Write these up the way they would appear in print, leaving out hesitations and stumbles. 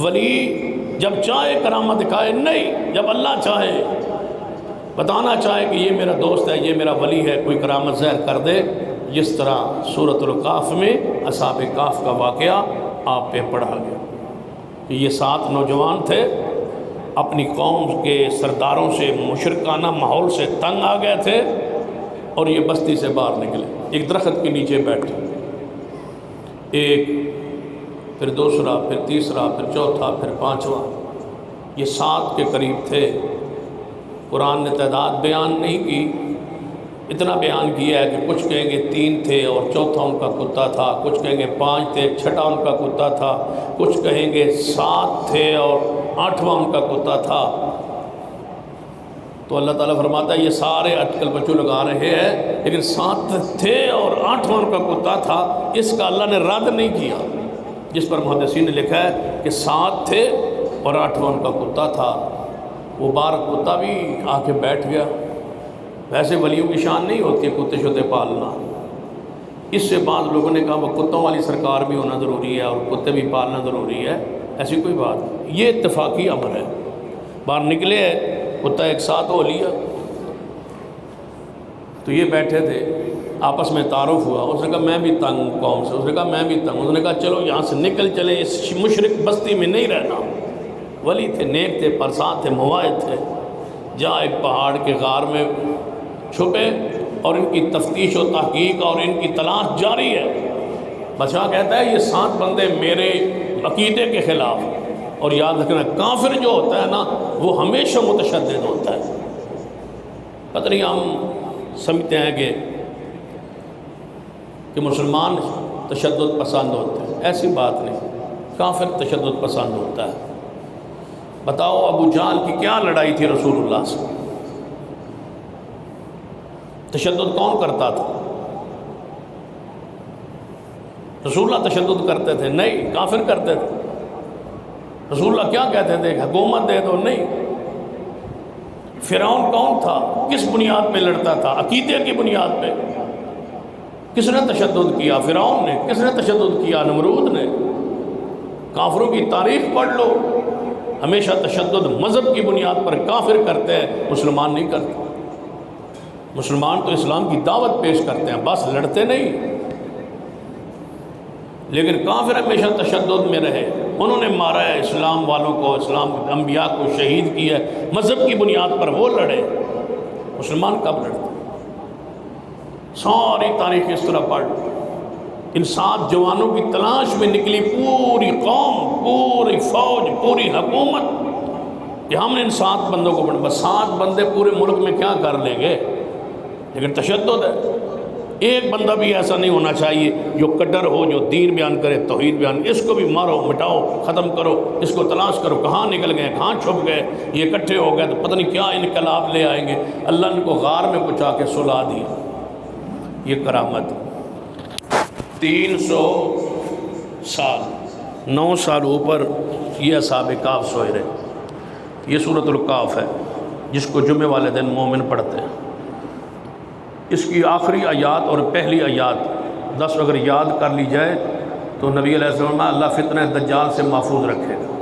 ولی جب چاہے کرامت دکھائے نہیں، جب اللہ چاہے بتانا چاہے کہ یہ میرا دوست ہے، یہ میرا ولی ہے، کوئی کرامت ظاہر کر دے، جس طرح سورۃ الکہف میں اصحاب کہف کا واقعہ آپ پہ پڑھا گیا کہ یہ 7 نوجوان تھے، اپنی قوم کے سرداروں سے مشرکانہ ماحول سے تنگ آ گئے تھے اور یہ بستی سے باہر نکلے، ایک درخت کے نیچے بیٹھے، ایک، پھر دوسرا، پھر تیسرا، پھر چوتھا، پھر پانچواں، یہ 7 کے قریب تھے۔ قرآن نے تعداد بیان نہیں کی، اتنا بیان کیا ہے کہ کچھ کہیں گے 3 تھے اور چوتھا ان کا کتا تھا، کچھ کہیں گے 5 تھے، چھٹا ان کا کتا تھا، کچھ کہیں گے 7 تھے اور 8واں ان کا کتا تھا۔ تو اللہ تعالیٰ فرماتا ہے یہ سارے اٹکل بچوں لگا رہے ہیں، لیکن 7 تھے اور 8واں ان کا کتا تھا، اس کا اللہ نے رد نہیں کیا، جس پر محدثین نے لکھا ہے کہ 7 تھے اور 8واں ان کا کتا تھا۔ وہ بار کتا بھی آ کے بیٹھ گیا۔ ویسے ولیوں کی شان نہیں ہوتی ہے کتے شتے پالنا، اس سے بعض لوگوں نے کہا وہ کتوں والی سرکار بھی ہونا ضروری ہے اور کتے بھی پالنا ضروری ہے، ایسی کوئی بات نہیں، یہ اتفاقی امر ہے۔ باہر نکلے کتا ایک ساتھ ہو لیا، تو یہ بیٹھے تھے، آپس میں تعارف ہوا، اس نے کہا میں بھی تنگ قوم سے، اس نے کہا میں بھی تنگ، اس نے کہا چلو یہاں سے نکل چلے، اس مشرک بستی میں نہیں رہنا۔ ولی تھے، نیک تھے، پرسان تھے، مواعد تھے، جہاں ایک پہاڑ کے غار میں چھپے اور ان کی تفتیش و تحقیق اور ان کی تلاش جاری ہے۔ بادشاہ کہتا ہے یہ 7 بندے میرے عقیدے کے خلاف، اور یاد رکھنا کافر جو ہوتا ہے نا وہ ہمیشہ متشدد ہوتا ہے۔ پتہ نہیں ہم سمجھتے ہیں کہ مسلمان تشدد پسند ہوتے ہیں، ایسی بات نہیں، کافر تشدد پسند ہوتا ہے۔ بتاؤ ابو جہل کی کیا لڑائی تھی رسول اللہ سے؟ تشدد کون کرتا تھا؟ رسول اللہ تشدد کرتے تھے؟ نہیں، کافر کرتے تھے۔ رسول اللہ کیا کہتے تھے؟ حکومت دے دو؟ نہیں۔ فرعون کون تھا؟ کس بنیاد پہ لڑتا تھا؟ عقیدے کی بنیاد پہ۔ کس نے تشدد کیا؟ فرعون نے۔ کس نے تشدد کیا؟ نمرود نے۔ کافروں کی تاریخ پڑھ لو، ہمیشہ تشدد مذہب کی بنیاد پر کافر کرتے ہیں، مسلمان نہیں کرتے۔ مسلمان تو اسلام کی دعوت پیش کرتے ہیں، بس لڑتے نہیں۔ لیکن کافر ہمیشہ تشدد میں رہے، انہوں نے مارا ہے اسلام والوں کو، اسلام انبیاء کو شہید کیا ہے، مذہب کی بنیاد پر وہ لڑے۔ مسلمان کب لڑتے؟ ساری تاریخ اس طرح پڑھ، ان 7 جوانوں کی تلاش میں نکلی پوری قوم، پوری فوج، پوری حکومت کہ ہم نے ان 7 بندوں کو بس 7 بندے پورے ملک میں کیا کر لیں گے، لیکن تشدد ہے۔ ایک بندہ بھی ایسا نہیں ہونا چاہیے جو کڈر ہو، جو دین بیان کرے، توحید بیان، اس کو بھی مارو، مٹاؤ، ختم کرو، اس کو تلاش کرو، کہاں نکل گئے، کہاں چھپ گئے، یہ اکٹھے ہو گئے تو پتہ نہیں کیا انقلاب لے آئیں گے۔ اللہ نے کو غار میں پہنچا کے سلا دیا۔ یہ کرامت 300 سال، 9 سال اوپر یہ اصحاب کہف سوئے رہے۔ یہ سورۃ الکہف ہے جس کو جمعے والے دن مومن پڑھتے ہیں۔ اس کی آخری آیات اور پہلی آیات 10 اگر یاد کر لی جائے تو نبی علیہ السلام اللہ فتنہ دجال سے محفوظ رکھے گا۔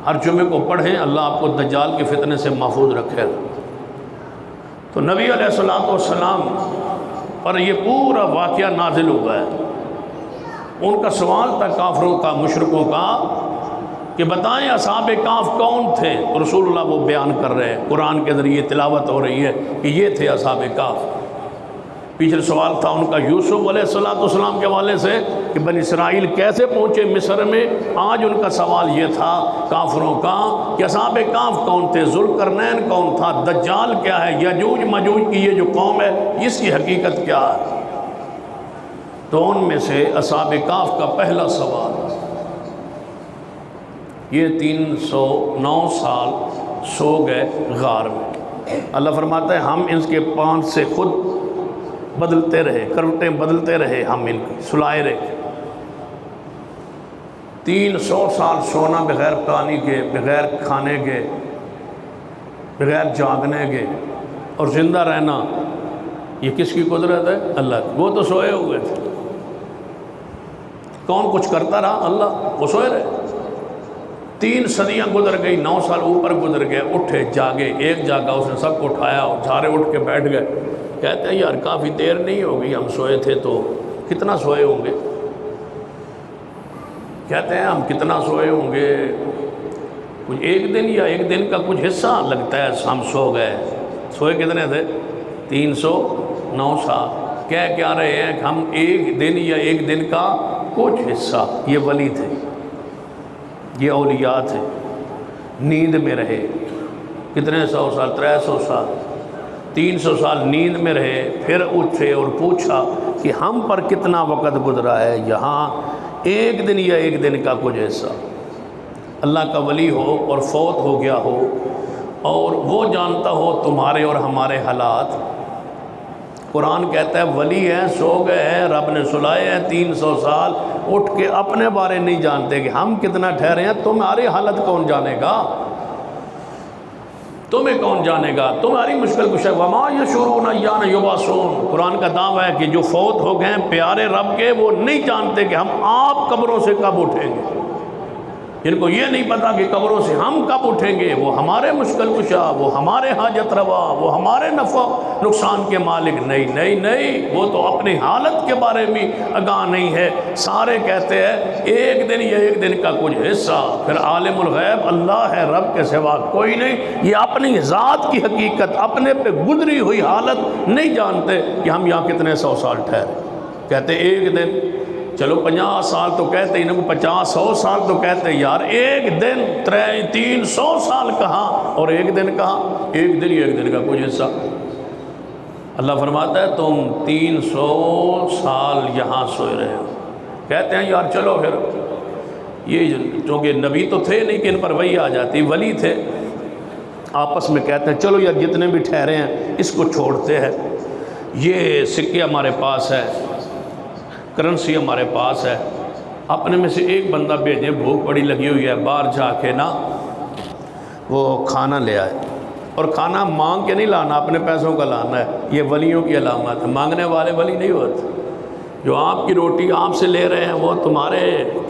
ہر جمعے کو پڑھیں، اللہ آپ کو دجال کے فتنے سے محفوظ رکھے گا۔ تو نبی علیہ السلام پر یہ پورا واقعہ نازل ہوا ہے۔ ان کا سوال تھا کافروں کا، مشرکوں کا کہ بتائیں اصحاب کہف کون تھے، تو رسول اللہ وہ بیان کر رہے ہیں، قرآن کے ذریعے تلاوت ہو رہی ہے کہ یہ تھے اصحاب کہف۔ پیچھے سوال تھا ان کا یوسف علیہ السلام کے حوالے سے کہ بنی اسرائیل کیسے پہنچے مصر میں، آج ان کا سوال یہ تھا کافروں کا کہ اصحاب کہف کون تھے، ذوالقرنین کون تھا، دجال کیا ہے، یجوج مجوج کی یہ جو قوم ہے اس کی حقیقت کیا ہے۔ تو ان میں سے اصحاب کہف کا پہلا سوال، یہ 309 سال سو گئے غار میں۔ اللہ فرماتا ہے ہم ان کے پانچ سے خود بدلتے رہے، کروٹیں بدلتے رہے، ہم ان کی سلائے رہے۔ 300 سال سونا بغیر پانی کے، بغیر کھانے کے، بغیر جاگنے کے، اور زندہ رہنا، یہ کس کی قدرت ہے؟ اللہ کی۔ وہ تو سوئے ہوئے تھے، کون کچھ کرتا رہا؟ اللہ، وہ سوئے رہے۔ 3 صدیاں گزر گئی، 9 سال اوپر گزر گئے، اٹھے جاگے، ایک جاگا، اس نے سب کو اٹھایا اور سارے اٹھ کے بیٹھ گئے۔ کہتے ہیں یار کافی دیر نہیں ہو گئی، ہم سوئے تھے تو کتنا سوئے ہوں گے؟ کہتے ہیں ہم کتنا سوئے ہوں گے، کچھ 1 دن یا 1 دن کا کچھ حصہ لگتا ہے ہم سو گئے۔ سوئے کتنے تھے؟ 309 سال۔ کہہ کیا رہے ہیں کہ ہم 1 دن یا 1 دن کا کچھ حصہ۔ یہ ولی تھے، یہ اولیاء تھے، نیند میں رہے کتنے 100 سال، 300 سال، 300 سال نیند میں رہے، پھر اٹھے اور پوچھا کہ ہم پر کتنا وقت گزرا ہے؟ یہاں 1 دن یا 1 دن کا کچھ حصہ۔ اللہ کا ولی ہو اور فوت ہو گیا ہو اور وہ جانتا ہو تمہارے اور ہمارے حالات۔ قرآن کہتا ہے ولی ہیں، سو گئے ہیں، رب نے سلائے ہیں 300 سال، اٹھ کے اپنے بارے نہیں جانتے کہ ہم کتنا ٹھہرے ہیں۔ تمہاری حالت کون جانے گا؟ تمہیں کون جانے گا؟ تمہاری مشکل کشا۔ وما یشعرون ایان یبعثون، قرآن کا دعویٰ ہے کہ جو فوت ہو گئے ہیں پیارے رب کے، وہ نہیں جانتے کہ ہم آپ قبروں سے کب اٹھیں گے۔ جن کو یہ نہیں پتا کہ قبروں سے ہم کب اٹھیں گے، وہ ہمارے مشکل کشا، وہ ہمارے حاجت روا، وہ ہمارے نفع نقصان کے مالک نہیں نہیں نہیں، وہ تو اپنی حالت کے بارے میں آگاہ نہیں ہے۔ سارے کہتے ہیں 1 دن یا 1 دن کا کچھ حصہ۔ پھر عالم الغیب اللہ ہے، رب کے سوا کوئی نہیں۔ یہ اپنی ذات کی حقیقت، اپنے پہ گزری ہوئی حالت نہیں جانتے کہ ہم یہاں کتنے 100 سال ٹھہرے۔ کہتے 1 دن، چلو 50 سال تو کہتے ہی، 50-100 سال تو کہتے یار، 1 دن 300 سال کہاں اور 1 دن کہاں؟ 1 دن یا 1 دن کا کچھ حصہ۔ اللہ فرماتا ہے تم 300 سال یہاں سوئے رہے ہو۔ کہتے ہیں یار چلو پھر، یہ چونکہ نبی تو تھے نہیں کہ ان پر وحی آ جاتی، ولی تھے، آپس میں کہتے ہیں چلو یار جتنے بھی ٹھہرے ہیں اس کو چھوڑتے ہیں، یہ سکے ہمارے پاس ہے، کرنسی ہمارے پاس ہے، اپنے میں سے ایک بندہ بھیجیں، بھوک بڑی لگی ہوئی ہے، باہر جا کے نا وہ کھانا لے آئے۔ اور کھانا مانگ کے نہیں لانا، اپنے پیسوں کا لانا ہے۔ یہ ولیوں کی علامت ہے، مانگنے والے ولی نہیں ہوتے۔ جو آپ کی روٹی آپ سے لے رہے ہیں وہ تمہارے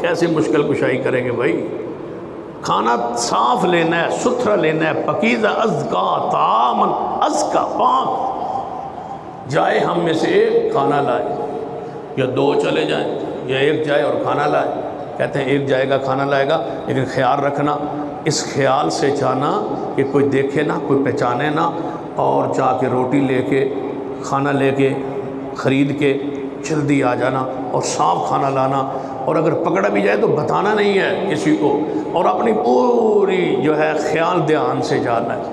کیسے مشکل کشائی کریں گے بھائی؟ کھانا صاف لینا ہے، ستھرا لینا ہے، پکیزہ ازکا طعامن، ازکا پاک۔ جائے ہم میں سے ایک کھانا لائے، یا 2 چلے جائیں، یا 1 جائے اور کھانا لائے۔ کہتے ہیں 1 جائے گا کھانا لائے گا، لیکن خیال رکھنا، اس خیال سے جانا کہ کوئی دیکھے نہ، کوئی پہچانے نہ، اور جا کے روٹی لے کے، کھانا لے کے، خرید کے جلدی آ جانا اور صاف کھانا لانا، اور اگر پکڑا بھی جائے تو بتانا نہیں ہے کسی کو، اور اپنی پوری جو ہے خیال دھیان سے جانا ہے۔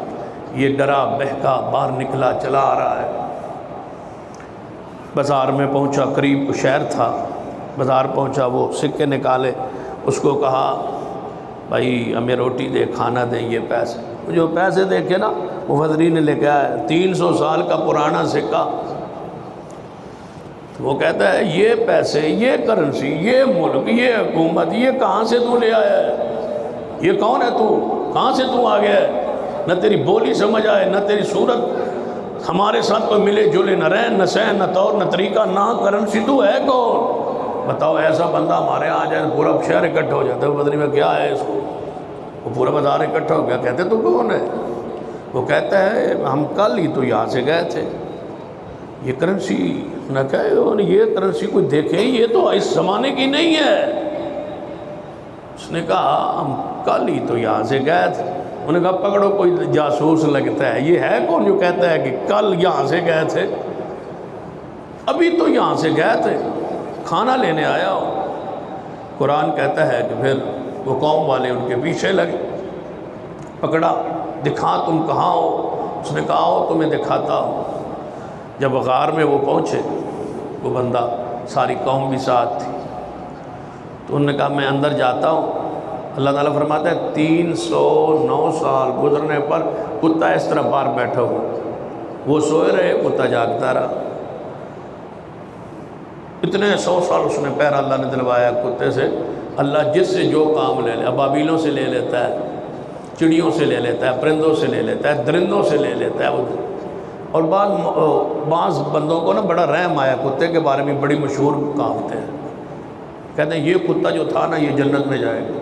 یہ ڈرا بہکا باہر نکلا، چلا آ رہا ہے، بازار میں پہنچا، قریب کو شہر تھا، بازار پہنچا، وہ سکے نکالے، اس کو کہا بھائی ہمیں روٹی دے، کھانا دیں، یہ پیسے۔ جو پیسے دیکھے نا وہ مفسرین نے لے کے آیا 300 سال کا پرانا سکہ۔ وہ کہتا ہے یہ پیسے، یہ کرنسی، یہ ملک، یہ حکومت، یہ کہاں سے تو لے آیا ہے؟ یہ کون ہے تو؟ کہاں سے تو آ گیا ہے؟ نہ تیری بولی سمجھ آئے، نہ تیری صورت ہمارے ساتھ کوئی ملے جلے، نہ رہن، نہ سہن، نہ طور، نہ طریقہ، نہ کرنسی، تو ہے کون؟ بتاؤ ایسا بندہ ہمارے آ جائے، پورا شہر اکٹھا ہو جاتا ہے، بدنی میں کیا ہے اس کو؟ وہ پورا بازار اکٹھا ہو گیا، کہتے تو کون ہے؟ وہ کہتا ہے ہم کل ہی تو یہاں سے گئے تھے، یہ کرنسی نہ کہے، یہ کرنسی کوئی دیکھے، یہ تو اس زمانے کی نہیں ہے۔ اس نے کہا ہم کل ہی تو یہاں سے گئے تھے۔ انہوں نے کہا پکڑو، کوئی جاسوس لگتا ہے، یہ ہے کون جو کہتا ہے کہ کل یہاں سے گئے تھے؟ ابھی تو یہاں سے گئے تھے، کھانا لینے آیا ہو۔ قرآن کہتا ہے کہ پھر وہ قوم والے ان کے پیچھے لگے، پکڑا، دکھا تم کہاں ہو؟ اس نے کہا ہو تمہیں دکھاتا ہوں۔ جب غار میں وہ پہنچے، وہ بندہ، ساری قوم بھی ساتھ تھی، تو انہوں نے کہا میں اندر جاتا ہوں۔ اللہ تعالیٰ فرماتا ہے 309 سال گزرنے پر کتا اس طرح باہر بیٹھا ہوا، وہ سوئے رہے، کتا جاگتا رہا۔ اتنے 100 سال اس نے پہرا اللہ نے دلوایا کتے سے۔ اللہ جس سے جو کام لے لے، ابابیلوں سے لے لیتا ہے، چڑیوں سے لے لیتا ہے، پرندوں سے لے لیتا ہے، درندوں سے لے لیتا ہے وہ۔ اور بعض بندوں کو نا بڑا رحم آیا کتے کے بارے میں، بڑی مشہور کہاوتیں ہیں، کہتے ہیں یہ کتا جو تھا نا یہ جنت میں جائے گا۔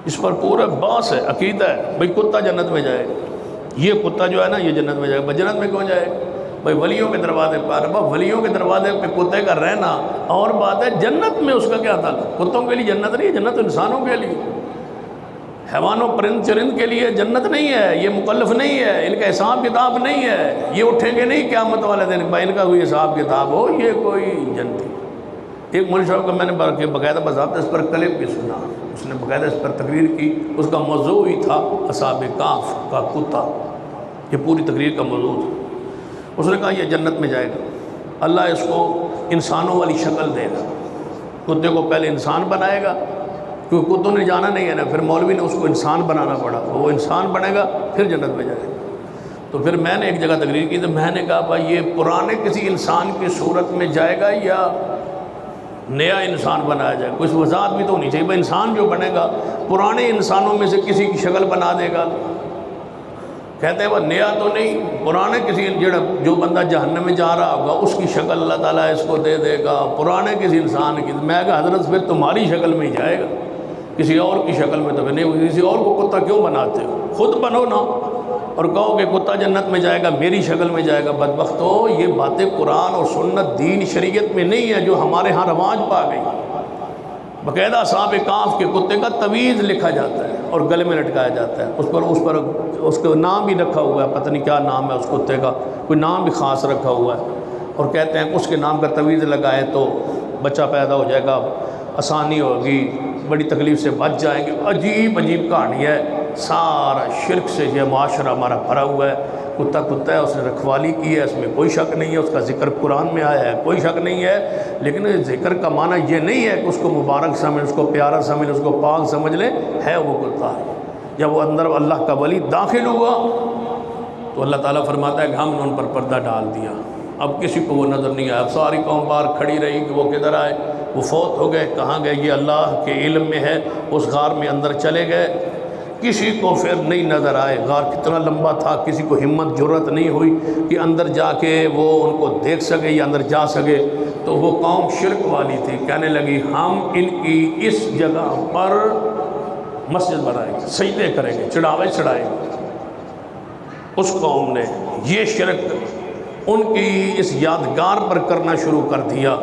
اس پر پورا باس ہے، عقیدہ ہے بھئی کتا جنت میں جائے گا، یہ کتا جو ہے نا یہ جنت میں جائے گا۔ جنت میں کیوں جائے گا بھئی؟ ولیوں کے دروازے پر، ولیوں کے دروازے پہ کتے کا رہنا اور بات ہے، جنت میں اس کا کیا تعلق؟ کتوں کے لیے جنت نہیں ہے، جنت انسانوں کے لیے، حیوانوں پرند چرند کے لیے جنت نہیں ہے، یہ مکلف نہیں ہے، ان کا حساب کتاب نہیں ہے، یہ اٹھیں گے نہیں قیامت والے دن بھائی ان کا کوئی حساب کتاب ہو، یہ کوئی جنتی۔ ایک مولوی صاحب کا میں نے باقاعدہ باضابطہ اس پر کلپ بھی سنا، اس نے باقاعدہ اس پر تقریر کی، اس کا موضوع ہی تھا اصحاب کہف کا کتا، یہ پوری تقریر کا موضوع تھا۔ اس نے کہا یہ جنت میں جائے گا، اللہ اس کو انسانوں والی شکل دے گا، کتے کو پہلے انسان بنائے گا، کیونکہ کتوں نے جانا نہیں ہے نا، پھر مولوی نے اس کو انسان بنانا پڑا، وہ انسان بنے گا پھر جنت میں جائے گا۔ تو پھر میں نے ایک جگہ تقریر کی تو میں نے کہا بھائی یہ پرانے کسی انسان کی صورت میں جائے گا یا نیا انسان بنایا جائے گا؟ کچھ وضاحت بھی تو ہونی چاہیے بھائی، انسان جو بنے گا پرانے انسانوں میں سے کسی کی شکل بنا دے گا، کہتے ہیں وہ نیا تو نہیں، پرانے کسی جو بندہ جہنم میں جا رہا ہوگا اس کی شکل اللہ تعالیٰ اس کو دے دے گا، پرانے کسی انسان کی۔ میں کہا حضرت پھر تمہاری شکل میں ہی جائے گا، کسی اور کی شکل میں تو نہیں، کسی اور کو کتا کیوں بناتے ہو؟ خود بنو نا اور کہو کہ کتا جنت میں جائے گا، میری شکل میں جائے گا۔ بدبختو، یہ باتیں قرآن اور سنت دین شریعت میں نہیں ہے، جو ہمارے ہاں رواج پا گئی۔ باقاعدہ اصحاب کہف کے کتے کا تویز لکھا جاتا ہے اور گلے میں لٹکایا جاتا ہے، اس کا نام بھی رکھا ہوا ہے، پتہ نہیں کیا نام ہے اس کتے کا، کوئی نام بھی خاص رکھا ہوا ہے، اور کہتے ہیں اس کے نام کا تویز لگائے تو بچہ پیدا ہو جائے گا، آسانی ہوگی، بڑی تکلیف سے بچ جائیں گے۔ عجیب عجیب کہانی ہے، سارا شرک سے یہ معاشرہ ہمارا بھرا ہوا ہے۔ کتا کتا ہے، اس نے رکھوالی کی ہے، اس میں کوئی شک نہیں ہے، اس کا ذکر قرآن میں آیا ہے، کوئی شک نہیں ہے، لیکن ذکر کا معنی یہ نہیں ہے کہ اس کو مبارک سمجھ، اس کو پیارا سمجھ، اس کو پاک سمجھ لے، ہے وہ کتا ہے۔ جب وہ اندر اللہ کا ولی داخل ہوا تو اللہ تعالیٰ فرماتا ہے کہ ہم نے ان پر پردہ ڈال دیا، اب کسی کو وہ نظر نہیں آیا، اب ساری قوم باہر کھڑی رہی کہ وہ کدھر آئے، وہ فوت ہو گئے، کہاں گئے، یہ اللہ کے علم میں ہے، اس غار میں اندر چلے گئے، کسی کو پھر نہیں نظر آئے۔ غار کتنا لمبا تھا، کسی کو ہمت جرت نہیں ہوئی کہ اندر جا کے وہ ان کو دیکھ سکے یا اندر جا سکے۔ تو وہ قوم شرک والی تھی، کہنے لگی ہم ان کی اس جگہ پر مسجد بنائیں گے، سجدے کریں گے، چڑھاوے چڑھائیں گے۔ اس قوم نے یہ شرک ان کی اس یادگار پر کرنا شروع کر دیا،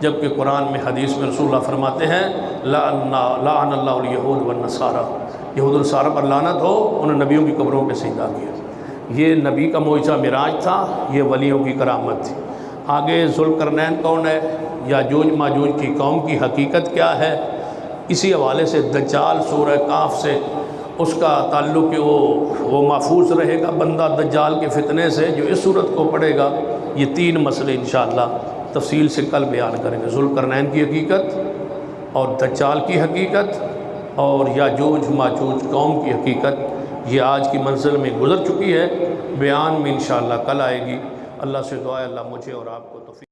جبکہ قرآن میں حدیث میں رسول اللہ فرماتے ہیں لعن اللہ الیہود والنصارى، یہود و نصارہ پر لعنت ہو، انہوں نے نبیوں کی قبروں پہ سجدہ کیا۔ یہ نبی کا معجزہ معراج تھا، یہ ولیوں کی کرامت تھی۔ آگے ذوالقرنین کون ہے، یاجوج ماجوج کی قوم کی حقیقت کیا ہے، اسی حوالے سے دجال سورہ کہف سے اس کا تعلق کہ وہ محفوظ رہے گا بندہ دجال کے فتنے سے، جو اس صورت کو پڑھے گا۔ یہ تین مسئلے انشاءاللہ تفصیل سے کل بیان کریں گے، ذوالقرنین کی حقیقت اور دجال کی حقیقت اور یاجوج ماجوج قوم کی حقیقت۔ یہ آج کی منزل میں گزر چکی ہے، بیان میں انشاءاللہ کل آئے گی۔ اللہ سے دعا ہے اللہ مجھے اور آپ کو توفیق